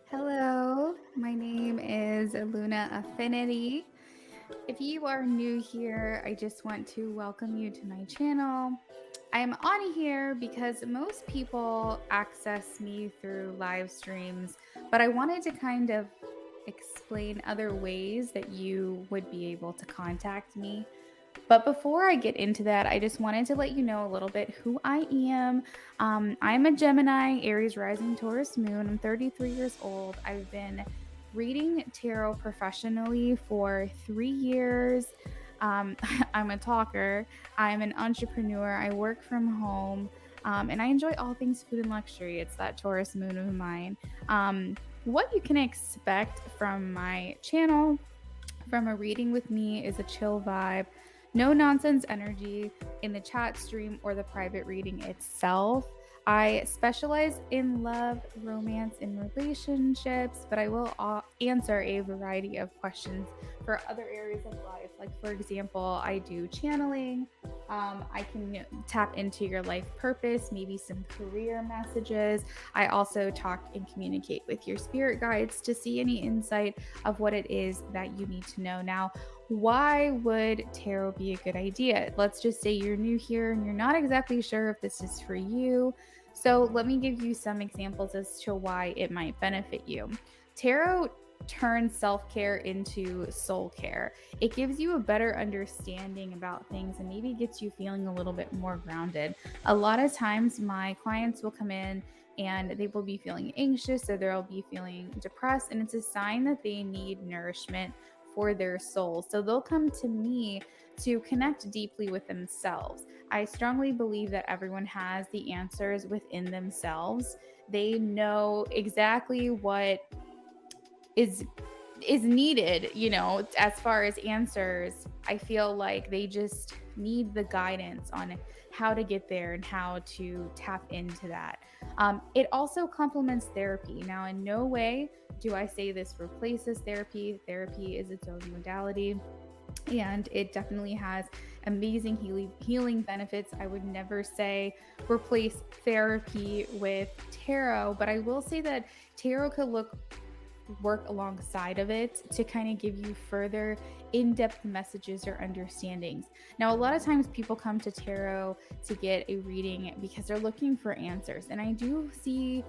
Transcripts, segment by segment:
Hello, my name is Luna Affinity. If you are new here, I just want to welcome you to my channel. I am on here because most people access me through live streams, but I wanted to kind of explain other ways that you would be able to contact me. But before I get into that, I just wanted to let you know a little bit who I am. I'm a Gemini, Aries rising, Taurus moon. I'm 33 years old. I've been reading tarot professionally for 3 years. I'm a talker. I'm an entrepreneur. I work from home. And I enjoy all things food and luxury. It's that Taurus moon of mine. What you can expect from my channel from a reading with me is a chill vibe, no nonsense energy in the chat stream or the private reading itself. I specialize in love, romance, and relationships, but I will answer a variety of questions for other areas of life. Like, for example, I do channeling. I can tap into your life purpose, maybe some career messages. I also talk and communicate with your spirit guides to see any insight of what it is that you need to know. Now, why would tarot be a good idea? Let's just say you're new here and you're not exactly sure if this is for you. So, let me give you some examples as to why it might benefit you. Tarot turns self care into soul care. It gives you a better understanding about things and maybe gets you feeling a little bit more grounded. A lot of times, my clients will come in and they will be feeling anxious or they'll be feeling depressed, and it's a sign that they need nourishment for their soul. So they'll come to me to connect deeply with themselves. I strongly believe that everyone has the answers within themselves. They know exactly what is needed, as far as answers. I feel like they just need the guidance on how to get there and how to tap into that. It also complements therapy. Now, in no way do I say this replaces therapy. Therapy is its own modality, and it definitely has amazing healing benefits. I would never say replace therapy with tarot, but I will say that tarot could work alongside of it to kind of give you further in-depth messages or understandings. Now, a lot of times people come to tarot to get a reading because they're looking for answers. And I do see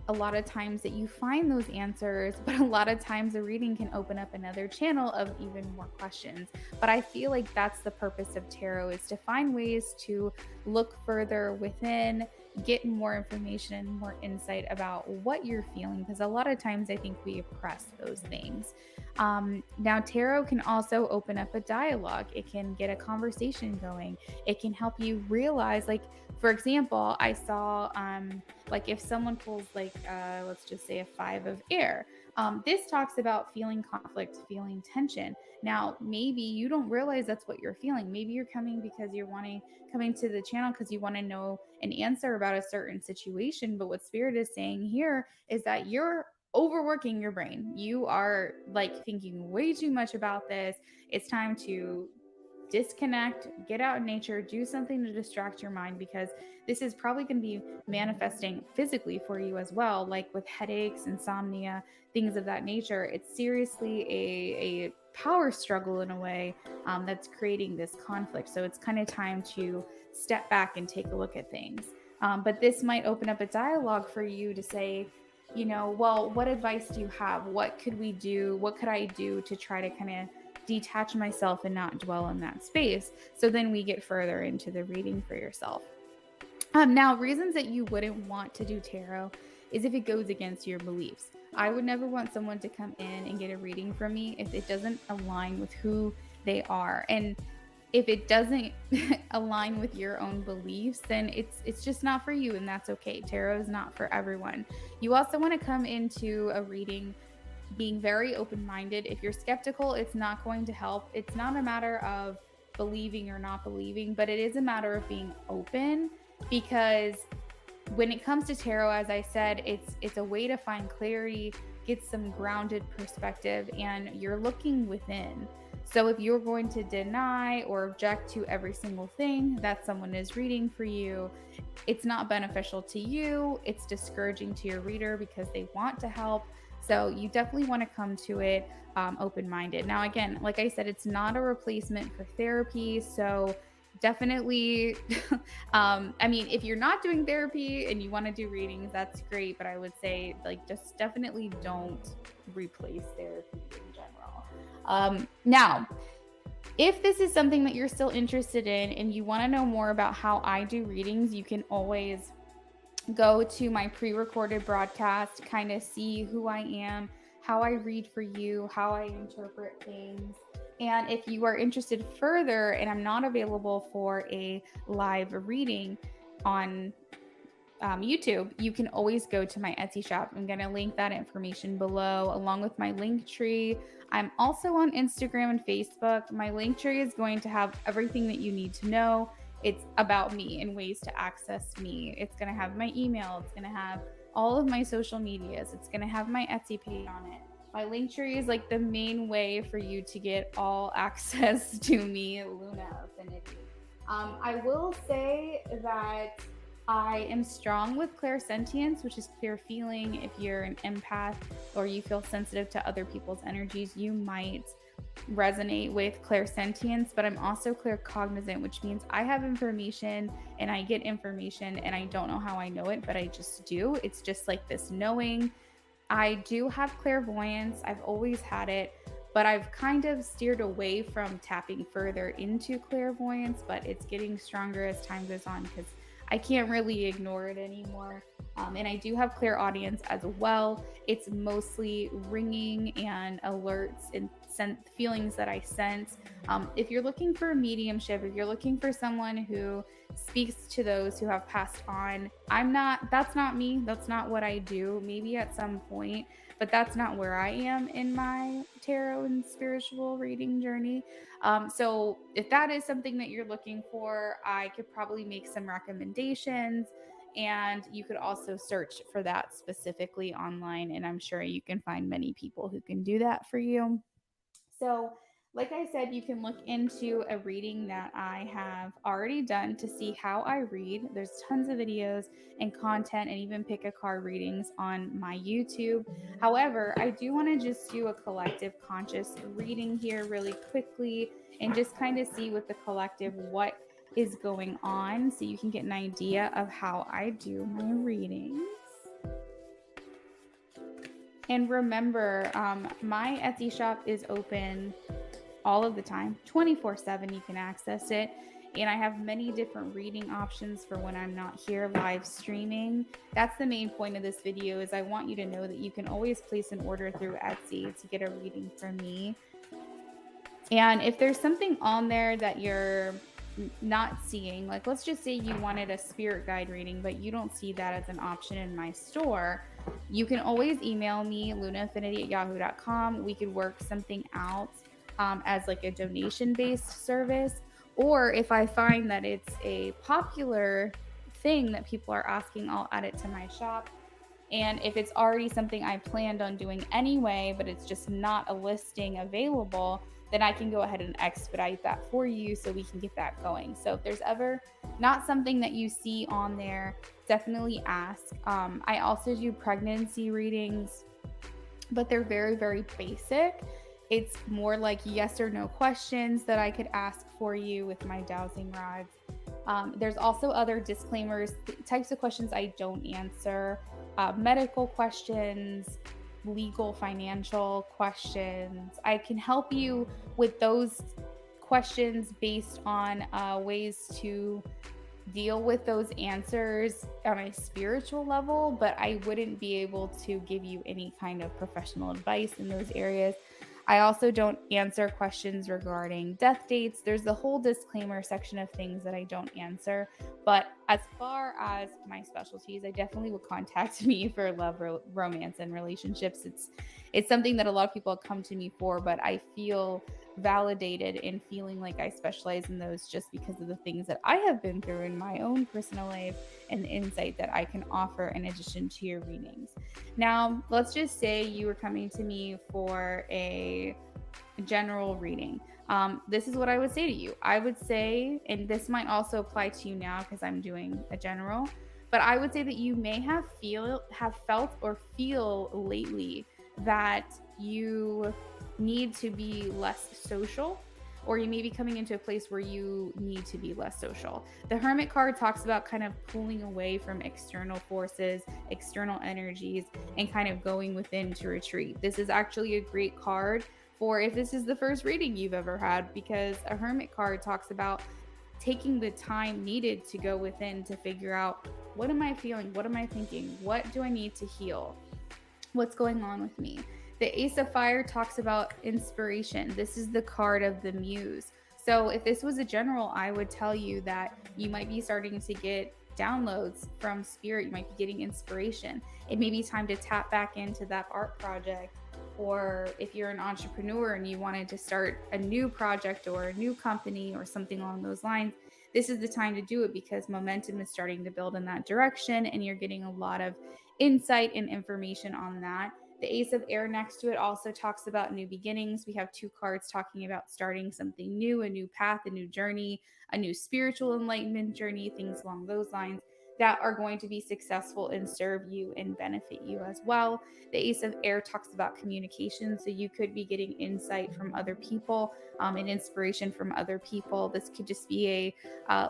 a lot of times that you find those answers, but a lot of times a reading can open up another channel of even more questions. But I feel like that's the purpose of tarot, is to find ways to look further within, get more information and more insight about what you're feeling, because a lot of times I think we oppress those things. Now, tarot can also open up a dialogue. It can get a conversation going. It can help you realize, like, for example, I saw like if someone pulls like let's just say a five of air, this talks about feeling conflict, feeling tension. Now, maybe you don't realize that's what you're feeling. Maybe you're coming because you're coming to the channel because you want to know an answer about a certain situation. But what spirit is saying here is that you're overworking your brain. You are like thinking way too much about this. It's time to disconnect, get out in nature, do something to distract your mind, because this is probably going to be manifesting physically for you as well, like with headaches, insomnia, things of that nature. It's seriously a power struggle in a way, that's creating this conflict. So it's kind of time to step back and take a look at things. But this might open up a dialogue for you to say, well, what advice do you have? What could we do? What could I do to try to kind of detach myself and not dwell in that space? So then we get further into the reading for yourself. Now, reasons that you wouldn't want to do tarot is if it goes against your beliefs. I would never want someone to come in and get a reading from me if it doesn't align with who they are. And if it doesn't align with your own beliefs, then it's just not for you, and that's okay. Tarot is not for everyone. You also want to come into a reading being very open-minded. If you're skeptical, it's not going to help. It's not a matter of believing or not believing, but it is a matter of being open, because when it comes to tarot, as I said, it's a way to find clarity, get some grounded perspective, and you're looking within. So if you're going to deny or object to every single thing that someone is reading for you, it's not beneficial to you. It's discouraging to your reader because they want to help. So you definitely want to come to it open-minded. Now, again, like I said, it's not a replacement for therapy. So definitely, I mean, if you're not doing therapy and you want to do readings, that's great. But I would say, like, just definitely don't replace therapy in general. Now, if this is something that you're still interested in and you want to know more about how I do readings, you can always go to my pre-recorded broadcast, kind of see who I am, how I read for you, how I interpret things. And if you are interested further and I'm not available for a live reading on YouTube, you can always go to my Etsy shop. I'm going to link that information below along with my link tree. I'm also on Instagram and Facebook. My link tree is going to have everything that you need to know. It's about me and ways to access me. It's going to have my email. It's going to have all of my social medias. It's going to have my Etsy page on it. My link tree is like the main way for you to get all access to me, Luna Affinity. I will say that I am strong with clairsentience, which is clear feeling. If you're an empath or you feel sensitive to other people's energies, you might resonate with clairsentience, but I'm also claircognizant, which means I have information and I get information and I don't know how I know it, but I just do. It's just like this knowing. I do have clairvoyance. I've always had it, but I've kind of steered away from tapping further into clairvoyance, but it's getting stronger as time goes on because I can't really ignore it anymore. And I do have clairaudience as well. It's mostly ringing and alerts and feelings that I sense. If you're looking for a mediumship, if you're looking for someone who speaks to those who have passed on, that's not me. That's not what I do. Maybe at some point, but that's not where I am in my tarot and spiritual reading journey. So if that is something that you're looking for, I could probably make some recommendations, and you could also search for that specifically online. And I'm sure you can find many people who can do that for you. So, like I said, you can look into a reading that I have already done to see how I read. There's tons of videos and content and even pick a card readings on my YouTube. However, I do want to just do a collective conscious reading here really quickly and just kind of see with the collective what is going on so you can get an idea of how I do my readings. And remember, my Etsy shop is open all of the time, 24/7. You can access it. And I have many different reading options for when I'm not here live streaming. That's the main point of this video, is I want you to know that you can always place an order through Etsy to get a reading from me. And if there's something on there that you're not seeing, like let's just say you wanted a spirit guide reading, but you don't see that as an option in my store, you can always email me, lunaaffinity@yahoo.com. We could work something out as like a donation-based service. Or if I find that it's a popular thing that people are asking, I'll add it to my shop. And if it's already something I planned on doing anyway, but it's just not a listing available, then I can go ahead and expedite that for you so we can get that going. So if there's ever not something that you see on there, definitely ask. I also do pregnancy readings, but they're very, very basic. It's more like yes or no questions that I could ask for you with my dowsing rods. There's also other disclaimers, types of questions I don't answer, medical questions, legal, financial questions. I can help you with those questions based on ways to deal with those answers on a spiritual level, but I wouldn't be able to give you any kind of professional advice in those areas. I also don't answer questions regarding death dates. There's the whole disclaimer section of things that I don't answer. But as far as my specialties, I definitely would contact me for love, romance, and relationships. It's something that a lot of people come to me for, but I feel validated in feeling like I specialize in those just because of the things that I have been through in my own personal life and the insight that I can offer in addition to your readings. Now, let's just say you were coming to me for a general reading. This is what I would say to you. I would say, and this might also apply to you now because I'm doing a general, but I would say that you may have felt or feel lately that you need to be less social, or you may be coming into a place where you need to be less social. The Hermit card talks about kind of pulling away from external forces, external energies, and kind of going within to retreat. This is actually a great card for if this is the first reading you've ever had, because a Hermit card talks about taking the time needed to go within to figure out, what am I feeling? What am I thinking? What do I need to heal? What's going on with me? The Ace of Fire talks about inspiration. This is the card of the muse. So if this was a general, I would tell you that you might be starting to get downloads from spirit. You might be getting inspiration. It may be time to tap back into that art project. Or if you're an entrepreneur and you wanted to start a new project or a new company or something along those lines, this is the time to do it, because momentum is starting to build in that direction and you're getting a lot of insight and information on that. The Ace of Air next to it also talks about new beginnings. We have two cards talking about starting something new, a new path, a new journey, a new spiritual enlightenment journey, things along those lines that are going to be successful and serve you and benefit you as well. The Ace of Air talks about communication. So you could be getting insight from other people, and inspiration from other people. This could just be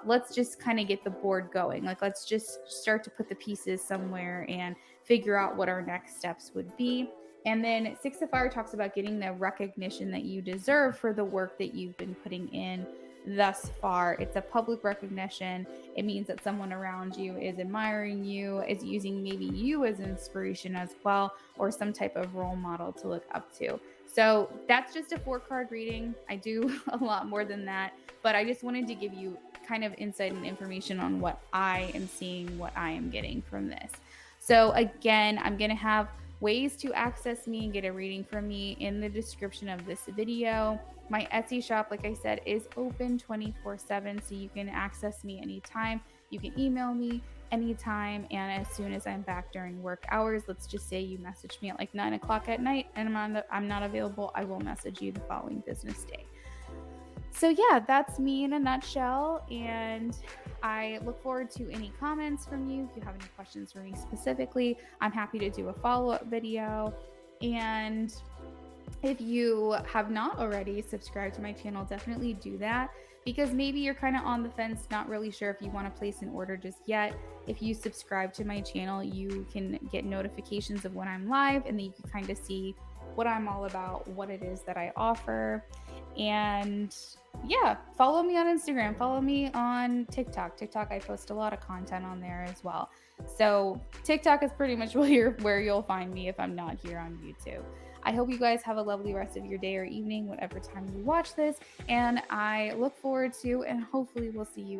let's just kind of get the board going. Like, let's just start to put the pieces somewhere and figure out what our next steps would be. And then Six of Fire talks about getting the recognition that you deserve for the work that you've been putting in thus far. It's a public recognition. It means that someone around you is admiring you, is using maybe you as inspiration as well, or some type of role model to look up to. So that's just a 4-card reading. I do a lot more than that, but I just wanted to give you kind of insight and information on what I am seeing, what I am getting from this. So again, I'm going to have ways to access me and get a reading from me in the description of this video. My Etsy shop, like I said, is open 24/7, so you can access me anytime. You can email me anytime, and as soon as I'm back during work hours, let's just say you message me at like 9 o'clock at night and I'm not available, I will message you the following business day. So yeah, that's me in a nutshell, and I look forward to any comments from you. If you have any questions for me specifically, I'm happy to do a follow-up video. And if you have not already subscribed to my channel, definitely do that, because maybe you're kind of on the fence, not really sure if you want to place an order just yet. If you subscribe to my channel, you can get notifications of when I'm live, and then you can kind of see what I'm all about, what it is that I offer. And yeah, follow me on Instagram, follow me on TikTok. I post a lot of content on there as well. So TikTok is pretty much where you'll find me if I'm not here on YouTube. I hope you guys have a lovely rest of your day or evening, whatever time you watch this. And I look forward to, and hopefully we'll see you